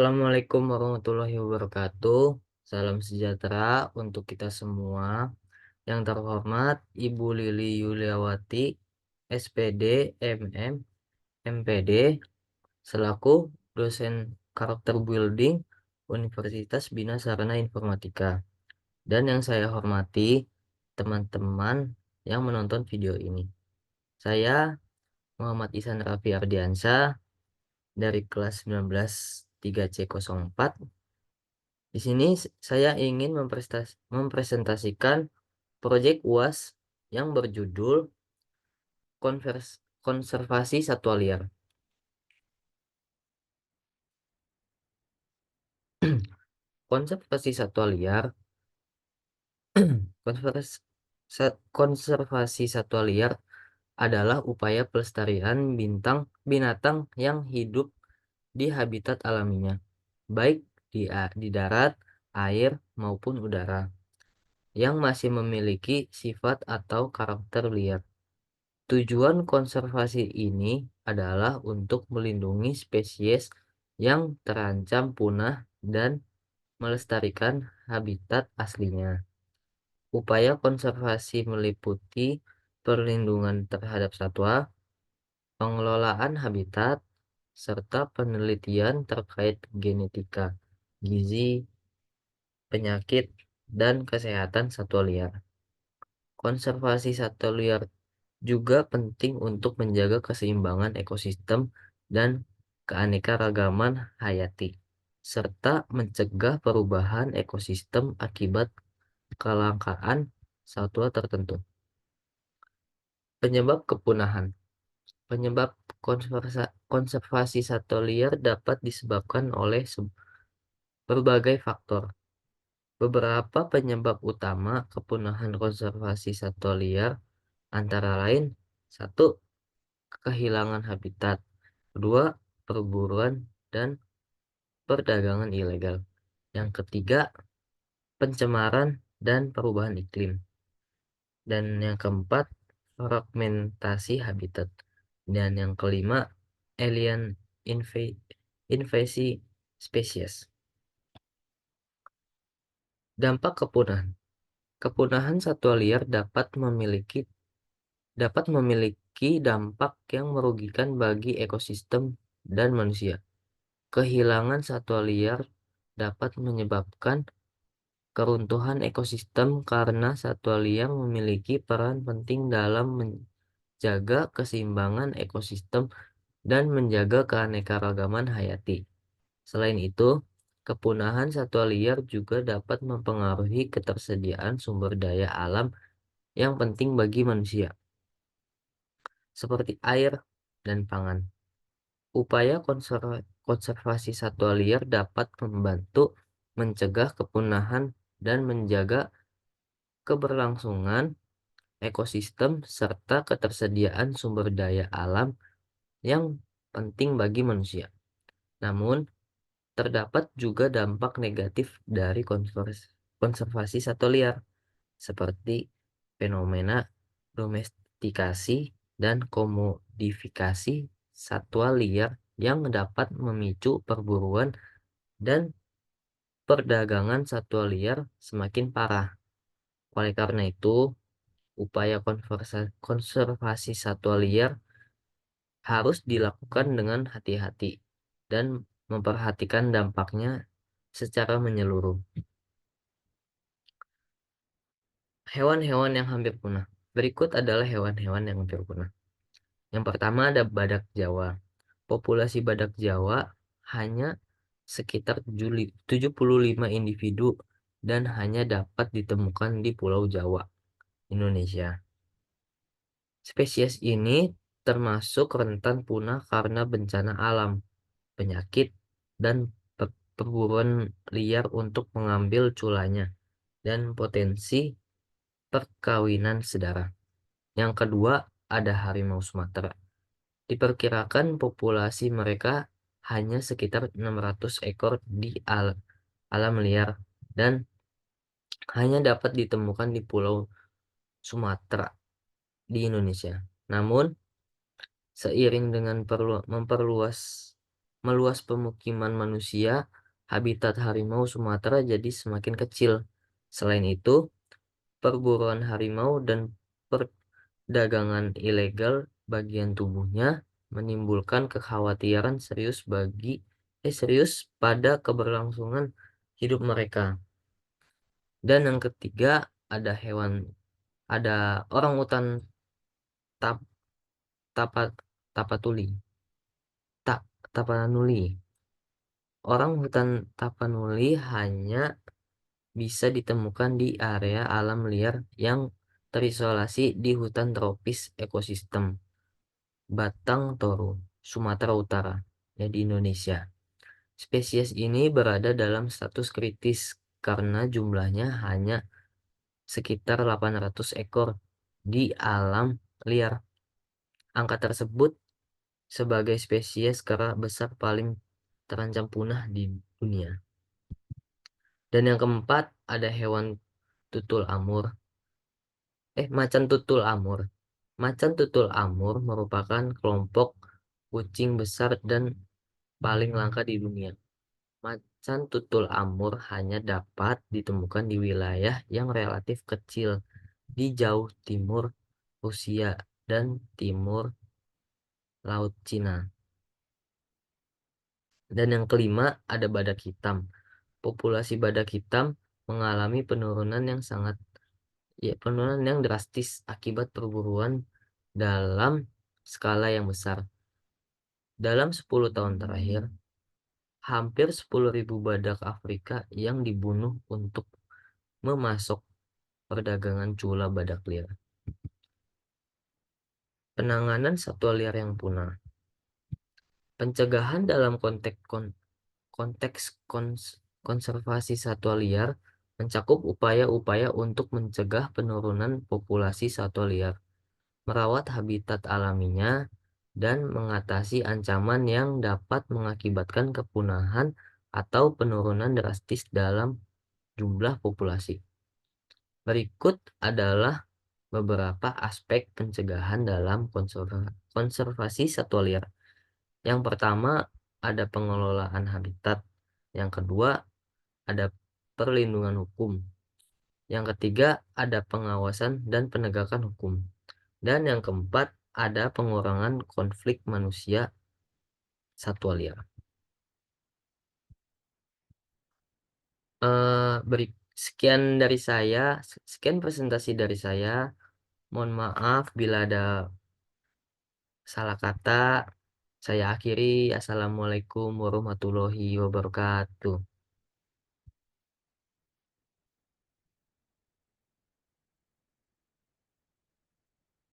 Assalamualaikum warahmatullahi wabarakatuh. Salam sejahtera untuk kita semua. Yang terhormat Ibu Lili Yuliawati, SPD, MM, MPD, selaku dosen karakter building Universitas Bina Sarana Informatika. Dan yang saya hormati teman-teman yang menonton video ini. Saya Muhammad Ihsan Raffi Ardiansyah dari kelas 19 3C04. Di sini saya ingin mempresentasikan proyek UAS yang berjudul Konservasi Satwa Liar. Konservasi satwa liar, konservasi, konservasi satwa liar adalah upaya pelestarian binatang yang hidup di habitat alaminya, baik di darat, air, maupun udara, yang masih memiliki sifat atau karakter liar. Tujuan konservasi ini adalah untuk melindungi spesies yang terancam punah dan melestarikan habitat aslinya. Upaya konservasi meliputi perlindungan terhadap satwa, pengelolaan habitat, serta penelitian terkait genetika, gizi, penyakit, dan kesehatan satwa liar. Konservasi satwa liar juga penting untuk menjaga keseimbangan ekosistem dan keanekaragaman hayati, serta mencegah perubahan ekosistem akibat kelangkaan satwa tertentu. Penyebab kepunahan. Penyebab konservasi satwa liar dapat disebabkan oleh berbagai faktor. Beberapa penyebab utama kepunahan konservasi satwa liar antara lain: 1. Kehilangan habitat. 2. Perburuan dan perdagangan ilegal. Yang ketiga, pencemaran dan perubahan iklim. Dan yang keempat, fragmentasi habitat. Dan yang kelima, alien invasi spesies. Dampak kepunahan. Kepunahan satwa liar dapat memiliki dampak yang merugikan bagi ekosistem dan manusia. Kehilangan satwa liar dapat menyebabkan keruntuhan ekosistem karena satwa liar memiliki peran penting dalam menjaga keseimbangan ekosistem dan menjaga keanekaragaman hayati. Selain itu, kepunahan satwa liar juga dapat mempengaruhi ketersediaan sumber daya alam yang penting bagi manusia, seperti air dan pangan. Upaya konservasi satwa liar dapat membantu mencegah kepunahan dan menjaga keberlangsungan ekosistem serta ketersediaan sumber daya alam yang penting bagi manusia. Namun, terdapat juga dampak negatif dari konservasi satwa liar, seperti fenomena domestikasi dan komodifikasi satwa liar yang dapat memicu perburuan dan perdagangan satwa liar semakin parah. Oleh karena itu, upaya konservasi satwa liar harus dilakukan dengan hati-hati dan memperhatikan dampaknya secara menyeluruh. Hewan-hewan yang hampir punah. Berikut adalah hewan-hewan yang hampir punah. Yang pertama ada badak Jawa. Populasi badak Jawa hanya sekitar 75 individu dan hanya dapat ditemukan di Pulau Jawa, Indonesia. Spesies ini termasuk rentan punah karena bencana alam, penyakit, dan perburuan liar untuk mengambil culanya, dan potensi perkawinan sedara. Yang kedua, ada harimau Sumatera. Diperkirakan populasi mereka hanya sekitar 600 ekor di alam liar dan hanya dapat ditemukan di Pulau Sumatera di Indonesia. Namun, seiring dengan memperluas meluas pemukiman manusia, habitat harimau Sumatera jadi semakin kecil. Selain itu, perburuan harimau dan perdagangan ilegal bagian tubuhnya menimbulkan kekhawatiran serius pada keberlangsungan hidup mereka. Dan yang ketiga, ada orang utan tap, tapa, tapatuli, tak tapanuli. Orang hutan tapanuli hanya bisa ditemukan di area alam liar yang terisolasi di hutan tropis ekosistem Batang Toru, Sumatera Utara, ya di Indonesia. Spesies ini berada dalam status kritis karena jumlahnya hanya sekitar 800 ekor di alam liar. Angka tersebut sebagai spesies kera besar paling terancam punah di dunia. Dan yang keempat ada tutul amur. Macan tutul amur. Macan tutul amur merupakan kelompok kucing besar dan paling langka di dunia. Macan tutul amur hanya dapat ditemukan di wilayah yang relatif kecil di jauh timur Rusia dan timur Laut Cina. Dan yang kelima ada badak hitam. Populasi badak hitam mengalami penurunan yang drastis akibat perburuan dalam skala yang besar. Dalam 10 tahun terakhir, hampir 10.000 badak Afrika yang dibunuh untuk memasok perdagangan cula badak liar. Penanganan satwa liar yang punah. Pencegahan dalam konteks konservasi satwa liar mencakup upaya-upaya untuk mencegah penurunan populasi satwa liar, merawat habitat alaminya, dan mengatasi ancaman yang dapat mengakibatkan kepunahan atau penurunan drastis dalam jumlah populasi. Berikut adalah beberapa aspek pencegahan dalam konservasi satwa liar. Yang pertama, ada pengelolaan habitat. Yang kedua, ada perlindungan hukum. Yang ketiga, ada pengawasan dan penegakan hukum. Dan yang keempat, ada pengurangan konflik manusia satwa liar. Sekian presentasi dari saya. Mohon maaf bila ada salah kata. Saya akhiri. Assalamualaikum warahmatullahi wabarakatuh.